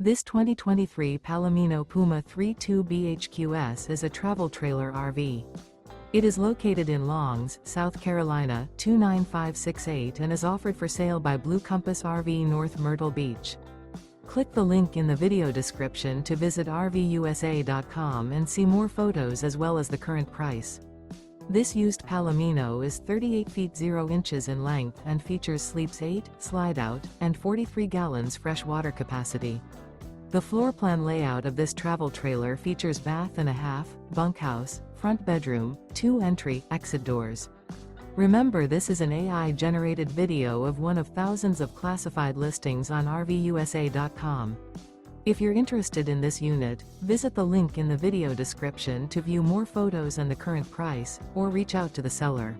This 2023 Palomino Puma 32 BHQS is a travel trailer RV. It is located in Longs, South Carolina, 29568 and is offered for sale by Blue Compass RV North Myrtle Beach. Click the link in the video description to visit RVUSA.com and see more photos as well as the current price. This used Palomino is 38 feet 0 inches in length and features sleeps 8, slide-out, and 43 gallons fresh water capacity. The floor plan layout of this travel trailer features bath and a half, bunkhouse, front bedroom, 2 entry/exit doors. Remember, this is an AI-generated video of one of thousands of classified listings on RVUSA.com. If you're interested in this unit, visit the link in the video description to view more photos and the current price, or reach out to the seller.